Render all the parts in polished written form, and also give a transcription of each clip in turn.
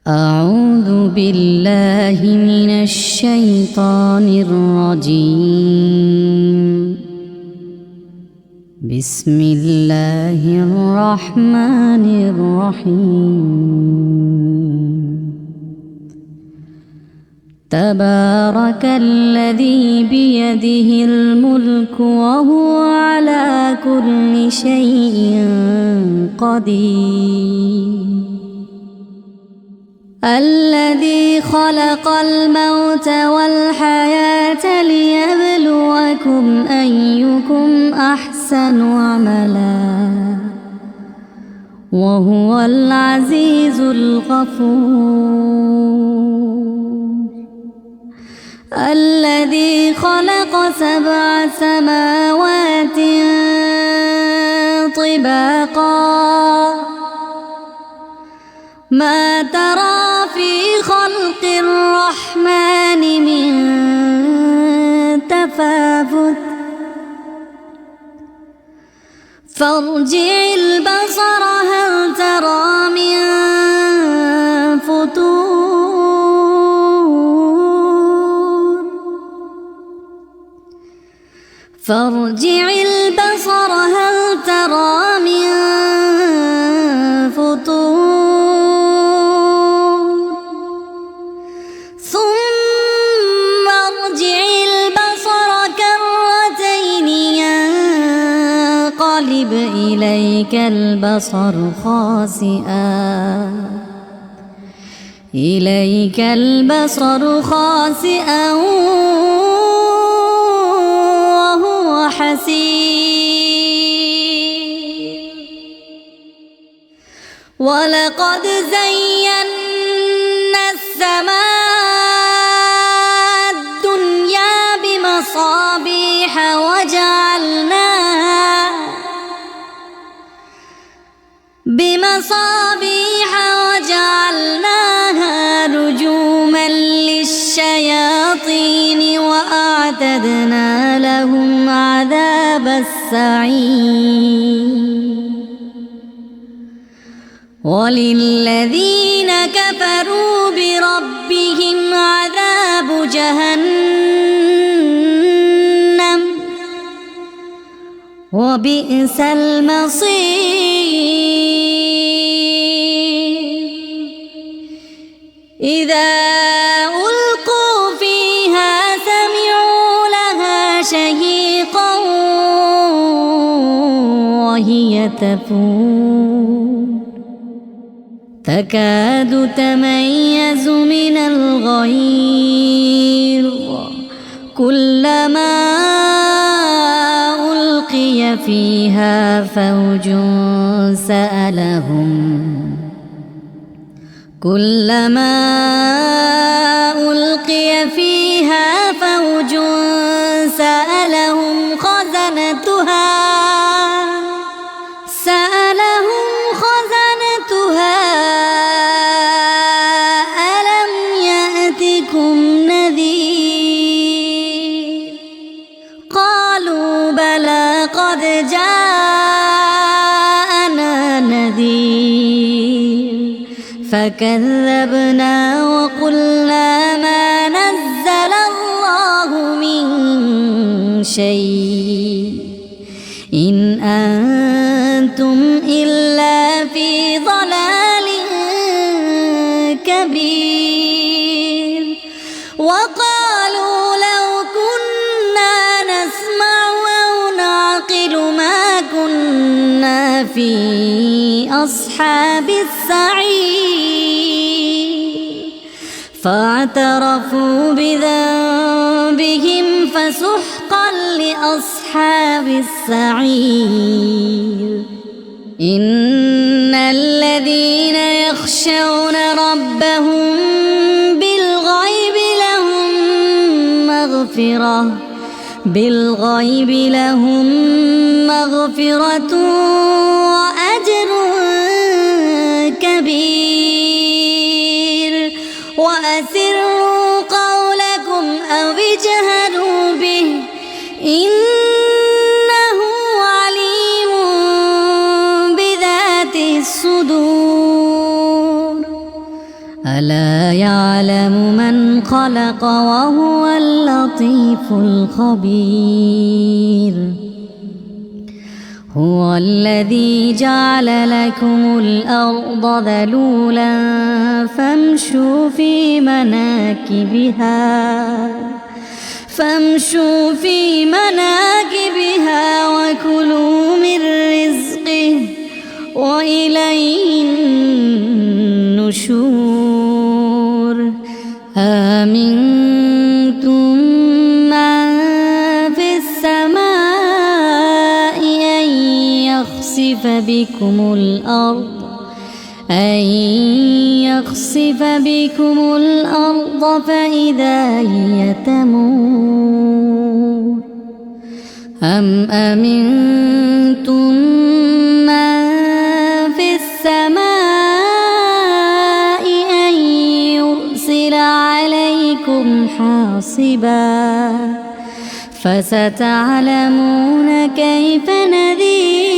أعوذ بالله من الشيطان الرجيم. بسم الله الرحمن الرحيم. تبارك الذي بيده الملك وهو على كل شيء قدير. الذي خلق الموت والحياة ليبلوكم أيكم أحسن عملا وهو العزيز الغفور. الذي خلق 7 سماوات طباقا ما ترى في خلق الرحمن من تفاوت فارجع البصر هل ترى من فتور. فارجع البصر هل ترى من فتور. إليك البصر خاسئا وهو حسير. ولقد زينا السماء الدنيا بمصابيح وجعلناها رجوما للشياطين وأعتدنا لهم عذاب السعير. وللذين كفروا بربهم عذاب جهنم وبئس المصير. إذا ألقوا فيها سمعوا لها شهيقا وهي تفور تكاد تميز من الغيظ كلما ألقي فيها فوج سألهم خزنتها ألم يأتكم نذير. قالوا بلى قد جاءنا نذير فكذبنا وقلنا ما نزل الله من شيء إن أنتم إلا في ضلال كبير. وقالوا لو كنا نسمع أو نعقل ما كنا في أصحاب السعير. فاعترفوا بذنبهم فسحقا لأصحاب السعير. إن الذين يخشون ربهم بالغيب لهم مغفرة وأجر كبير. وأسروا قولكم أو اجهروا به إنه عليم بذات الصدور. ألا يعلم من خلق وهو اللطيف الخبير هو الذي جعل لكم الأرض ذلولا فامشوا في مناكبها وكلوا من رزقه وإليه النشور أأمنتم من في السماء أن يخسف بكم الأرض فإذا هي تمور أم أمنتم من في السماء أن يرسل عليكم حاصبا فستعلمون كيف نذير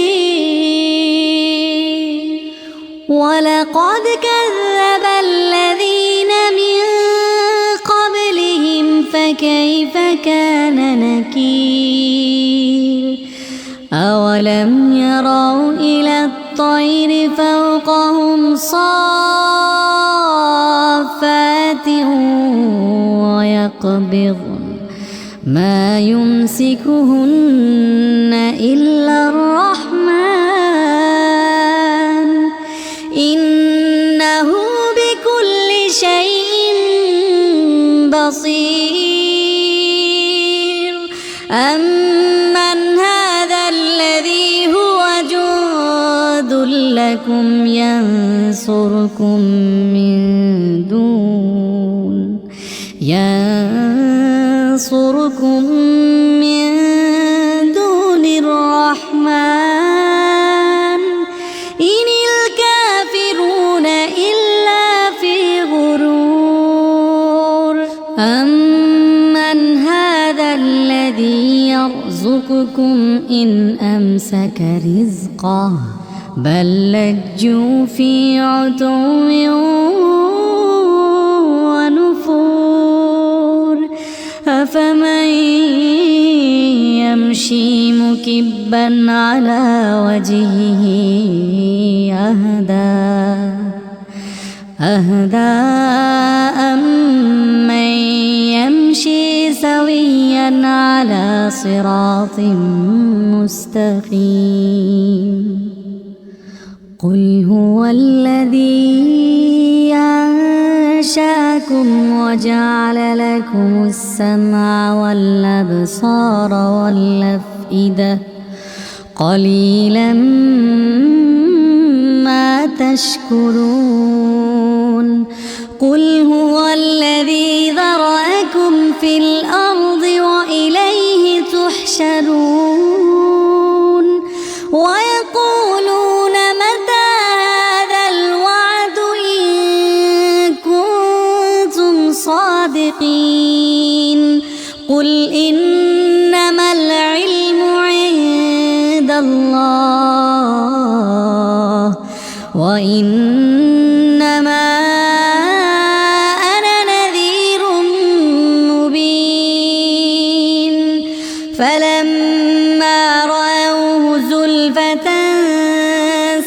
ولقد كذب الذين من قبلهم فكيف كان نكير أولم يروا إلى الطير فوقهم صافات ويقبضن ما يمسكهن إلا الرحمن إنه بكل شيء بصير أمن هذا الذي هو جند لكم ينصركم من دون الرحمن إن الكافرون إلا في غرور أمن هذا الذي يرزقكم إن أمسك رزقه بل لجوا في عتو ونفور أفمن يمشي مكبا على وجهه أهدى أمن يمشي سويا على صراط مستقيم قل هو الذي أنشأكم وجعل لكم السمع والأبصار والأفئدة قليلا ما تشكرون قل هو الذي ذرأكم في الأرض وإليه تحشرون ويقولون متى هذا الوعد إن كنتم صادقين قل إنما العلم عند الله وإنما أنا نذير مبين فلما رأوه زلفة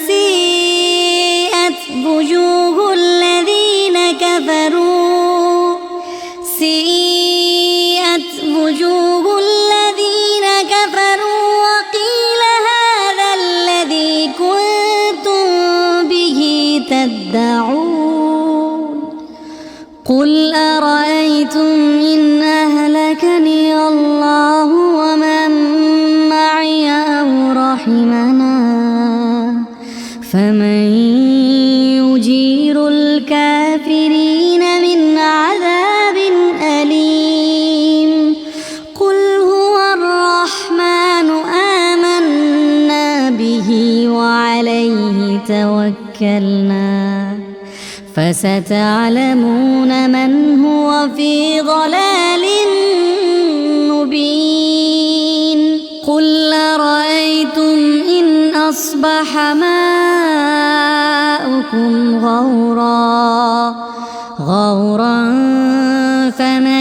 سيئت وجوه الذين كفروا وقيل هذا الذي كنتم به تدعون قل أرأيتم إن أهلكني الله ومن معي أو رحمنا فمن يجير الكافرين من عذاب أليم قل هو الرحمن آمنا به وعليه توكلنا فستعلمون من هو في ضلال مبين قل أرأيتم إن أصبح ماؤكم غورا غورا فمن